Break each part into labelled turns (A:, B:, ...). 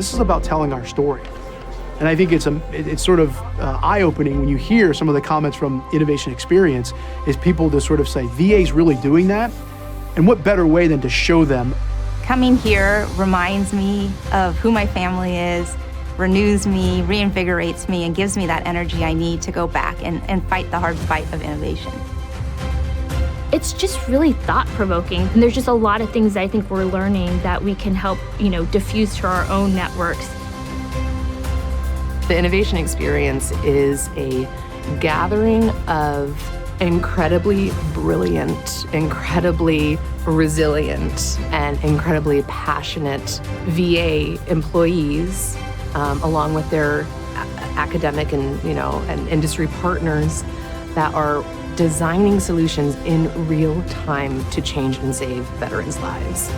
A: This is about telling our story. And I think it's sort of eye-opening when you hear some of the comments from Innovation Experience is people to sort of say, VA's really doing that? And what better way than to show them?
B: Coming here reminds me of who my family is, renews me, reinvigorates me, and gives me that energy I need to go back and fight the hard fight of innovation.
C: It's just really thought-provoking. And there's just a lot of things I think we're learning that we can help, diffuse to our own networks.
D: The Innovation Experience is a gathering of incredibly brilliant, incredibly resilient, and incredibly passionate VA employees, along with their academic and industry partners that are designing solutions in real time to change and save veterans' lives.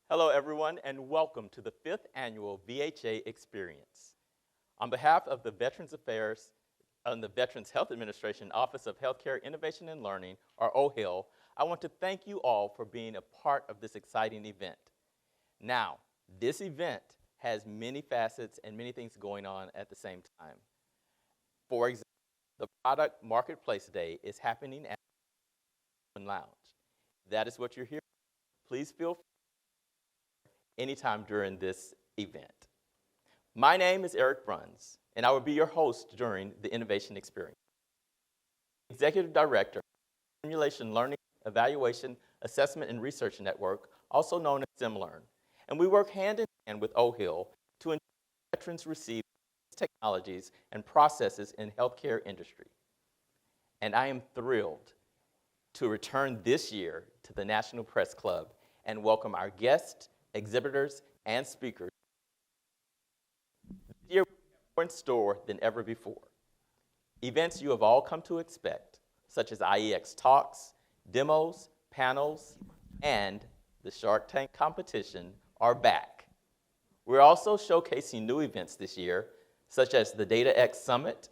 E: Hello, everyone, and welcome to the 5th Annual VHA Experience. On behalf of the Veterans Affairs and the Veterans Health Administration Office of Healthcare Innovation and Learning, or OHIL, I want to thank you all for being a part of this exciting event. Now, this event has many facets and many things going on at the same time. For example, the Product Marketplace Day is happening at the Lounge. If that is what you're here, please feel free anytime during this event. My name is Eric Bruns, and I will be your host during the Innovation Experience. Executive Director, Simulation Learning, Evaluation, Assessment, and Research Network, also known as SimLearn. And we work hand in hand with OHIL to ensure veterans receive technologies and processes in healthcare industry. And I am thrilled to return this year to the National Press Club and welcome our guests, exhibitors, and speakers. This year, we have more in store than ever before. Events you have all come to expect, such as IEX talks, demos, panels, and the Shark Tank competition are back. We're also showcasing new events this year, such as the DataX Summit,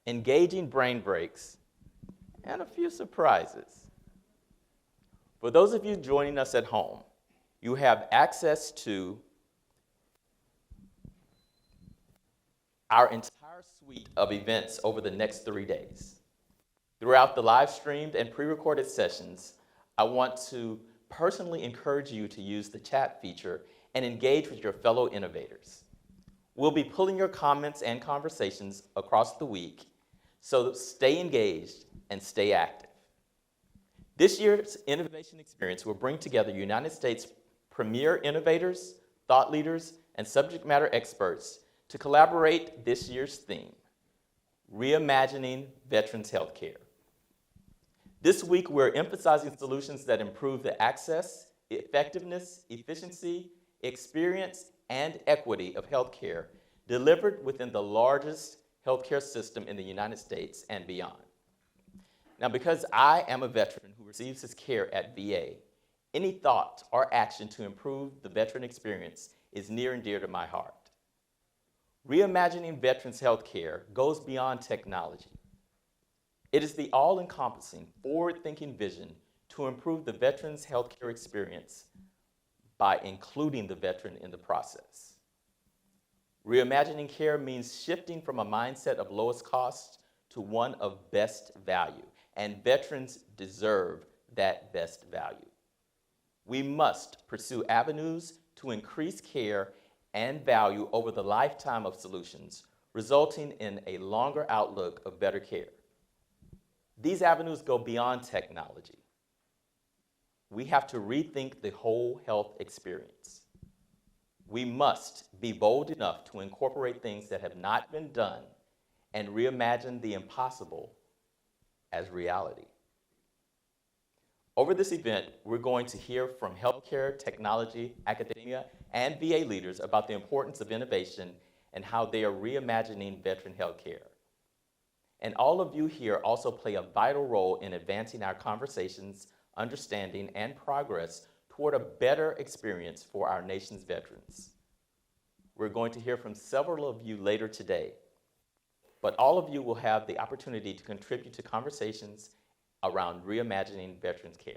E: engaging brain breaks, and a few surprises. For those of you joining us at home, you have access to our entire suite of events over the next 3 days. Throughout the live streamed and pre-recorded sessions, I want to personally encourage you to use the chat feature and engage with your fellow innovators. We'll be pulling your comments and conversations across the week, so stay engaged and stay active. This year's Innovation Experience will bring together United States premier innovators, thought leaders, and subject matter experts to collaborate this year's theme, Reimagining Veterans Healthcare. This week, we're emphasizing solutions that improve the access, effectiveness, efficiency, experience, and equity of healthcare delivered within the largest healthcare system in the United States and beyond. Now, because I am a veteran who receives his care at VA, any thought or action to improve the veteran experience is near and dear to my heart. Reimagining veterans' healthcare goes beyond technology. It is the all-encompassing, forward-thinking vision to improve the veteran's healthcare experience by including the veteran in the process. Reimagining care means shifting from a mindset of lowest cost to one of best value, and veterans deserve that best value. We must pursue avenues to increase care and value over the lifetime of solutions, resulting in a longer outlook of better care. These avenues go beyond technology. We have to rethink the whole health experience. We must be bold enough to incorporate things that have not been done and reimagine the impossible as reality. Over this event, we're going to hear from healthcare, technology, academia, and VA leaders about the importance of innovation and how they are reimagining veteran healthcare. And all of you here also play a vital role in advancing our conversations, understanding, and progress toward a better experience for our nation's veterans. We're going to hear from several of you later today, but all of you will have the opportunity to contribute to conversations around reimagining veterans care.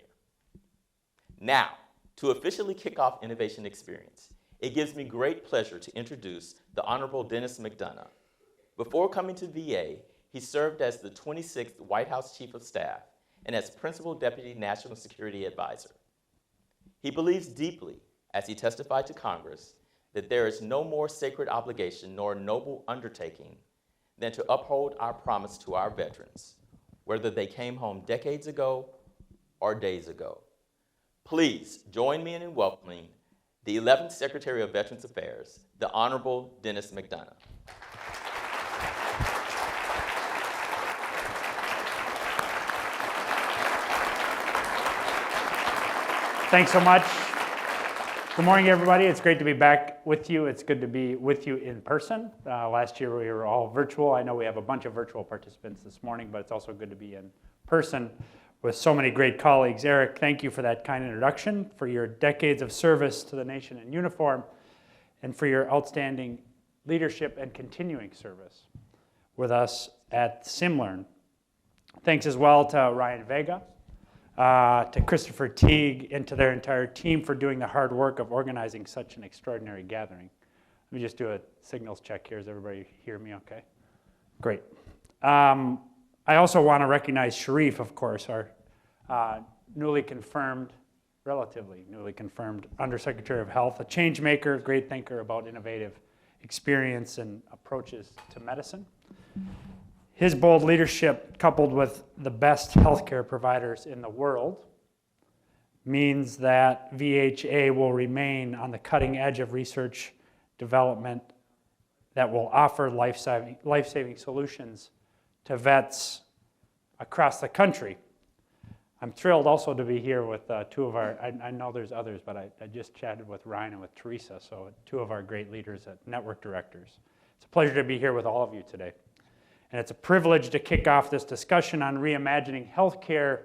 E: Now, to officially kick off Innovation Experience, it gives me great pleasure to introduce the Honorable Dennis McDonough. Before coming to VA, he served as the 26th White House Chief of Staff and as Principal Deputy National Security Advisor. He believes deeply, as he testified to Congress, that there is no more sacred obligation nor noble undertaking than to uphold our promise to our veterans, whether they came home decades ago or days ago. Please join me in welcoming the 11th Secretary of Veterans Affairs, the Honorable Dennis McDonough.
F: Thanks so much. Good morning, everybody. It's great to be back with you. It's good to be with you in person. Last year we were all virtual. I know we have a bunch of virtual participants this morning, but it's also good to be in person with so many great colleagues. Eric, thank you for that kind introduction, for your decades of service to the nation in uniform, and for your outstanding leadership and continuing service with us at SimLearn. Thanks as well to Ryan Vega, to Christopher Teague, and to their entire team for doing the hard work of organizing such an extraordinary gathering. Let me just do a signals check here. Does everybody hear me okay? Great. I also want to recognize Sharif, of course, our relatively newly confirmed Undersecretary of Health, a change maker, great thinker about innovative experience and approaches to medicine. His bold leadership, coupled with the best healthcare providers in the world, means that VHA will remain on the cutting edge of research development that will offer life-saving solutions to vets across the country. I'm thrilled also to be here with two of our, I know there's others, but I just chatted with Ryan and with Teresa, so two of our great leaders at network directors. It's a pleasure to be here with all of you today. And it's a privilege to kick off this discussion on reimagining healthcare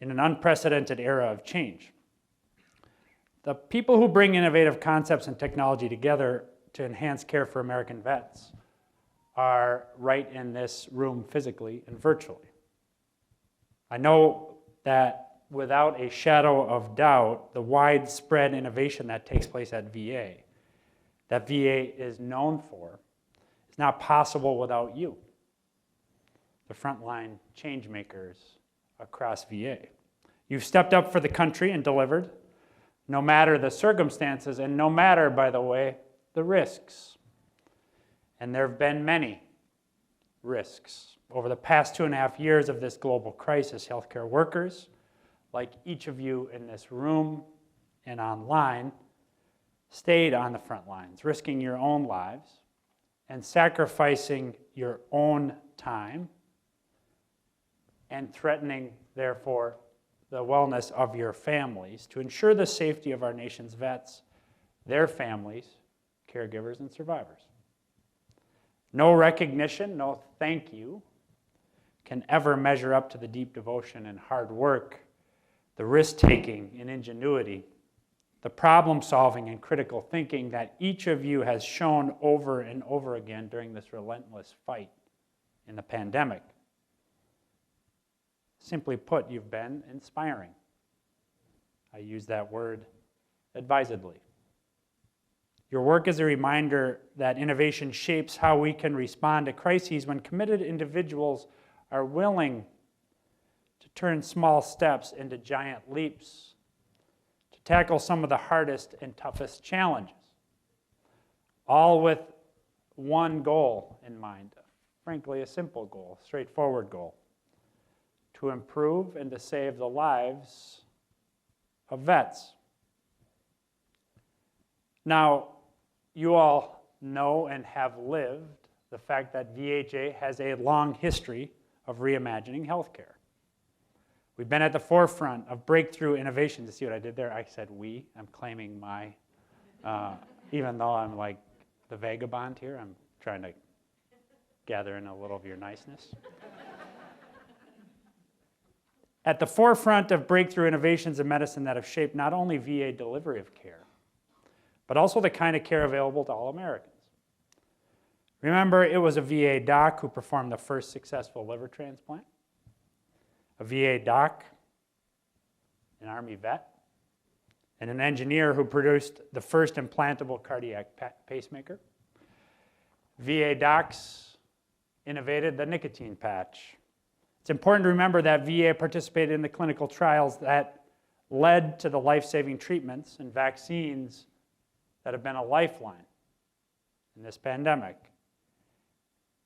F: in an unprecedented era of change. The people who bring innovative concepts and technology together to enhance care for American vets are right in this room physically and virtually. I know that without a shadow of doubt, the widespread innovation that takes place at VA, that VA is known for, is not possible without you, the frontline change makers across VA. You've stepped up for the country and delivered, no matter the circumstances and no matter, by the way, the risks. And there have been many risks. Over the past 2.5 years of this global crisis, healthcare workers, like each of you in this room and online, stayed on the front lines, risking your own lives and sacrificing your own time and threatening, therefore, the wellness of your families to ensure the safety of our nation's vets, their families, caregivers, and survivors. No recognition, no thank you can ever measure up to the deep devotion and hard work, the risk-taking and ingenuity, the problem-solving and critical thinking that each of you has shown over and over again during this relentless fight in the pandemic. Simply put, you've been inspiring. I use that word advisedly. Your work is a reminder that innovation shapes how we can respond to crises when committed individuals are willing to turn small steps into giant leaps, to tackle some of the hardest and toughest challenges, all with one goal in mind, frankly, a simple goal, a straightforward goal, to improve and to save the lives of vets. Now, you all know and have lived the fact that VHA has a long history of reimagining healthcare. We've been at the forefront of breakthrough innovations. You see what I did there? I said we. I'm claiming my, even though I'm like the vagabond here, I'm trying to gather in a little of your niceness. At the forefront of breakthrough innovations in medicine that have shaped not only VA delivery of care, but also the kind of care available to all Americans. Remember, it was a VA doc who performed the first successful liver transplant, a VA doc, an Army vet, and an engineer who produced the first implantable cardiac pacemaker. VA docs innovated the nicotine patch. It's important to remember that VA participated in the clinical trials that led to the life-saving treatments and vaccines that have been a lifeline in this pandemic.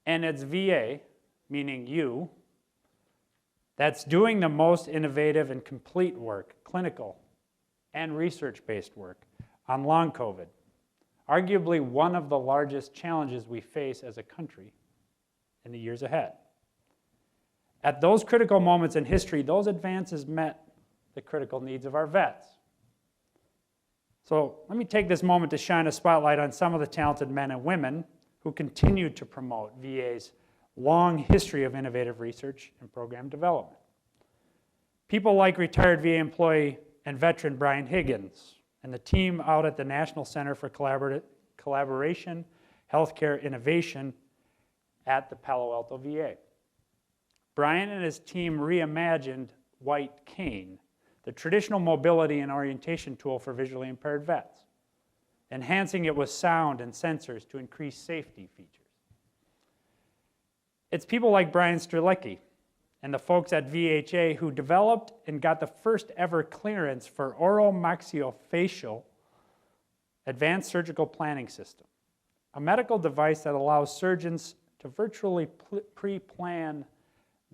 F: And it's VA, meaning you, that's doing the most innovative and complete work, clinical and research-based work, on long COVID. Arguably one of the largest challenges we face as a country in the years ahead. At those critical moments in history, those advances met the critical needs of our vets. So let me take this moment to shine a spotlight on some of the talented men and women who continue to promote VA's long history of innovative research and program development. People like retired VA employee and veteran Brian Higgins and the team out at the National Center for Collaboration Healthcare Innovation at the Palo Alto VA. Brian and his team reimagined White Cane, the traditional mobility and orientation tool for visually impaired vets, enhancing it with sound and sensors to increase safety features. It's people like Brian Strzelecki and the folks at VHA who developed and got the first ever clearance for oromaxillofacial advanced surgical planning system, a medical device that allows surgeons to virtually pre-plan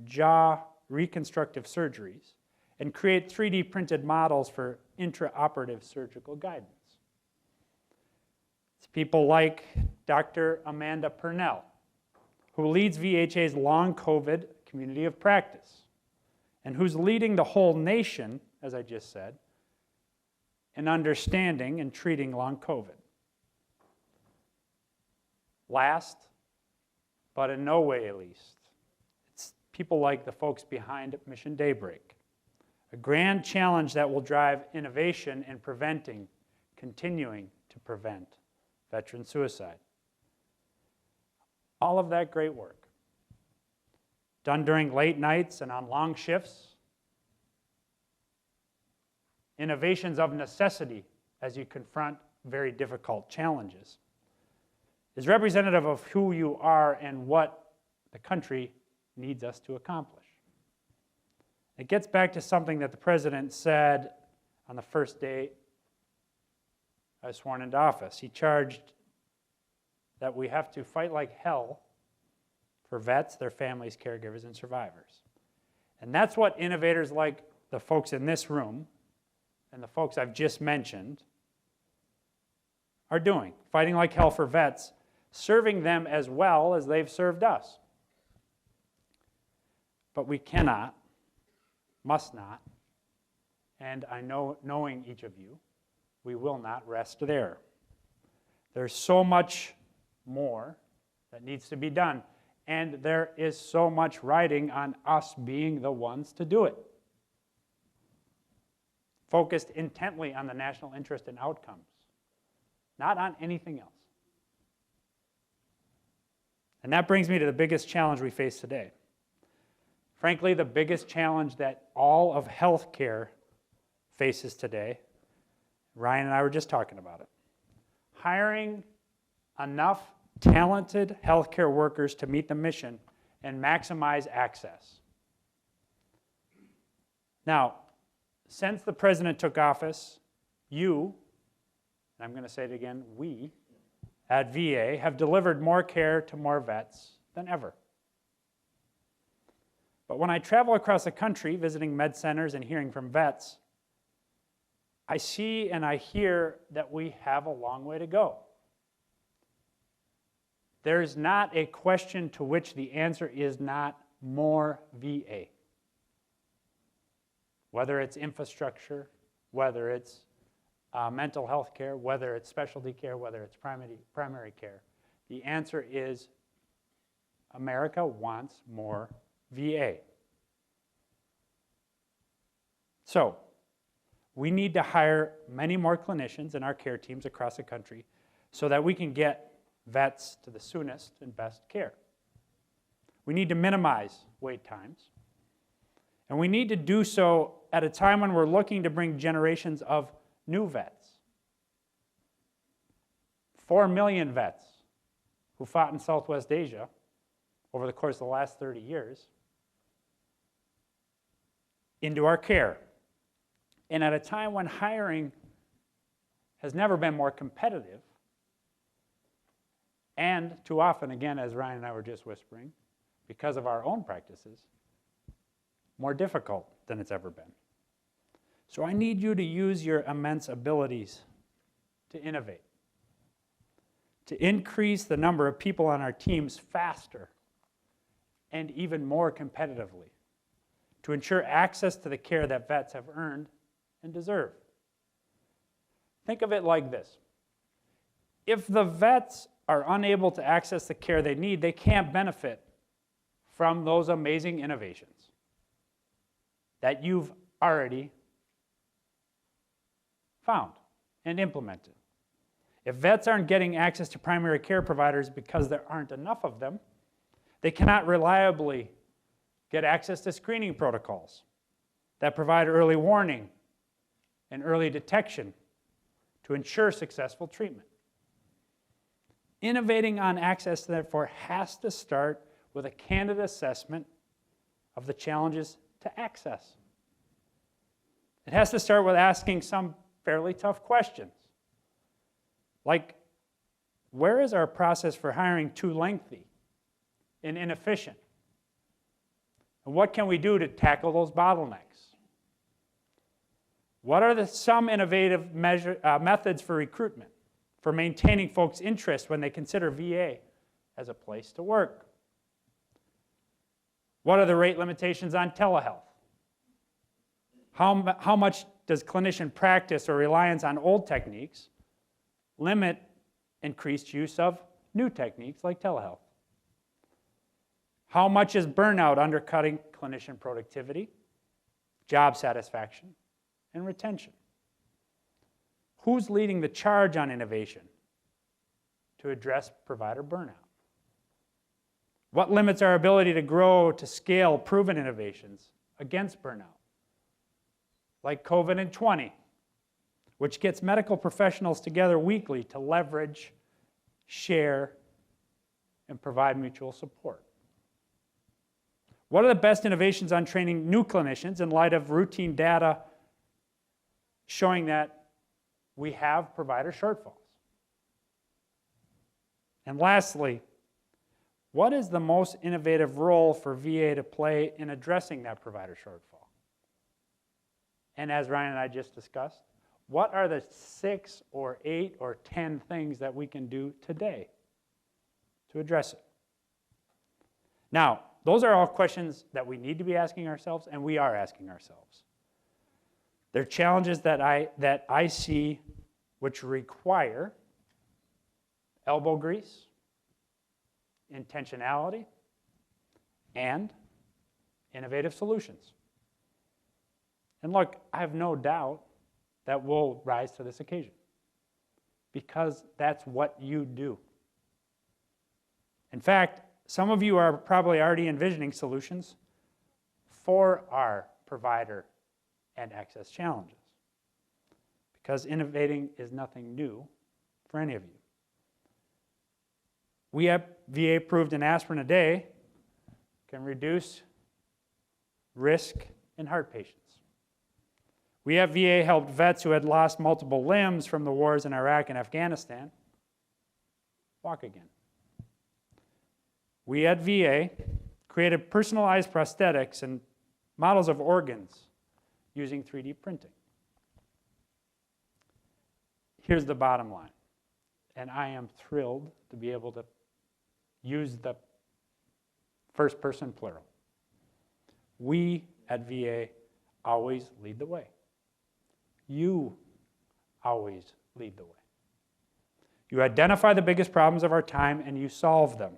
F: jaw reconstructive surgeries and create 3D printed models for intraoperative surgical guidance. It's people like Dr. Amanda Purnell, who leads VHA's long COVID community of practice, and who's leading the whole nation, as I just said, in understanding and treating long COVID. Last, but in no way least, it's people like the folks behind Mission Daybreak, a grand challenge that will drive innovation in continuing to prevent veteran suicide. All of that great work, done during late nights and on long shifts, innovations of necessity as you confront very difficult challenges, is representative of who you are and what the country needs us to accomplish. It gets back to something that the president said on the first day I was sworn into office. He charged that we have to fight like hell for vets, their families, caregivers, and survivors. And that's what innovators like the folks in this room and the folks I've just mentioned are doing, fighting like hell for vets, serving them as well as they've served us. But we cannot, must not, and I know, knowing each of you, we will not rest there. There's so much more that needs to be done, and there is so much riding on us being the ones to do it. Focused intently on the national interest and outcomes, not on anything else. And that brings me to the biggest challenge we face today. Frankly, the biggest challenge that all of healthcare faces today, Ryan and I were just talking about it. Hiring enough talented healthcare workers to meet the mission and maximize access. Now, since the president took office, you, and I'm going to say it again, we, at VA, have delivered more care to more vets than ever. But when I travel across the country visiting med centers and hearing from vets, I see and I hear that we have a long way to go. There's not a question to which the answer is not more VA. Whether it's infrastructure, whether it's mental health care, whether it's specialty care, whether it's primary care, the answer is America wants more VA. So, we need to hire many more clinicians in our care teams across the country so that we can get vets to the soonest and best care. We need to minimize wait times. And we need to do so at a time when we're looking to bring generations of new vets. 4 million vets who fought in Southwest Asia over the course of the last 30 years into our care. And at a time when hiring has never been more competitive, and too often, again, as Ryan and I were just whispering, because of our own practices, more difficult than it's ever been. So I need you to use your immense abilities to innovate, to increase the number of people on our teams faster and even more competitively, to ensure access to the care that vets have earned and deserve. Think of it like this. If the vets are unable to access the care they need, they can't benefit from those amazing innovations that you've already found and implemented. If vets aren't getting access to primary care providers because there aren't enough of them, they cannot reliably get access to screening protocols that provide early warning and early detection to ensure successful treatment. Innovating on access, therefore, has to start with a candid assessment of the challenges to access. It has to start with asking some fairly tough questions, like, where is our process for hiring too lengthy and inefficient? And what can we do to tackle those bottlenecks? What are some innovative methods for recruitment, for maintaining folks' interest when they consider VA as a place to work? What are the rate limitations on telehealth? How much does clinician practice or reliance on old techniques limit increased use of new techniques like telehealth? How much is burnout undercutting clinician productivity, job satisfaction, and retention? Who's leading the charge on innovation to address provider burnout? What limits our ability to grow, to scale proven innovations against burnout? Like COVID in 20, which gets medical professionals together weekly to leverage, share, and provide mutual support. What are the best innovations on training new clinicians in light of routine data showing that we have provider shortfalls? And lastly, what is the most innovative role for VA to play in addressing that provider shortfall? And as Ryan and I just discussed, what are the 6 or 8 or 10 things that we can do today to address it? Now, those are all questions that we need to be asking ourselves, and we are asking ourselves. They're challenges that I see which require elbow grease, intentionality, and innovative solutions. And look, I have no doubt that we'll rise to this occasion because that's what you do. In fact, some of you are probably already envisioning solutions for our provider and access challenges because innovating is nothing new for any of you. We have VA-approved an aspirin a day can reduce risk in heart patients. We have VA helped vets who had lost multiple limbs from the wars in Iraq and Afghanistan walk again. We at VA created personalized prosthetics and models of organs using 3D printing. Here's the bottom line, and I am thrilled to be able to use the first person plural. We at VA always lead the way. You always lead the way. You identify the biggest problems of our time and you solve them.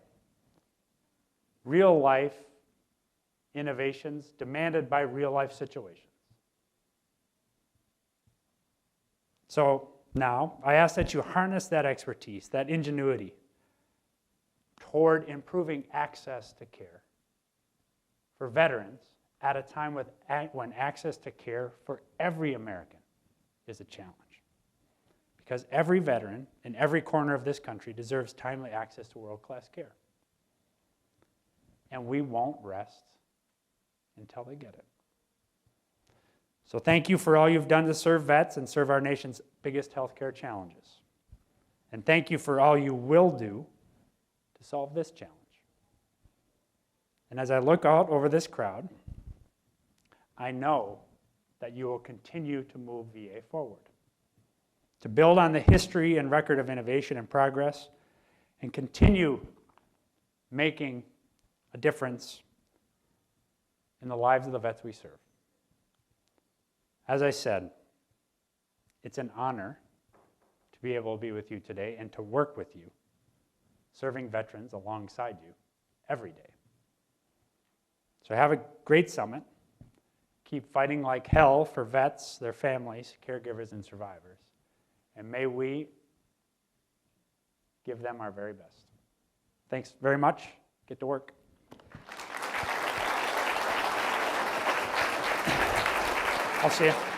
F: Real life innovations demanded by real life situations. So now, I ask that you harness that expertise, that ingenuity, toward improving access to care for veterans at a time when access to care for every American is a challenge. Because every veteran in every corner of this country deserves timely access to world-class care. And we won't rest until they get it. So thank you for all you've done to serve vets and serve our nation's biggest healthcare challenges. And thank you for all you will do to solve this challenge. And as I look out over this crowd, I know that you will continue to move VA forward, to build on the history and record of innovation and progress, and continue making a difference in the lives of the vets we serve. As I said, it's an honor to be able to be with you today and to work with you, serving veterans alongside you every day. So have a great summit. Keep fighting like hell for vets, their families, caregivers, and survivors. And may we give them our very best. Thanks very much. Get to work. I'll see you.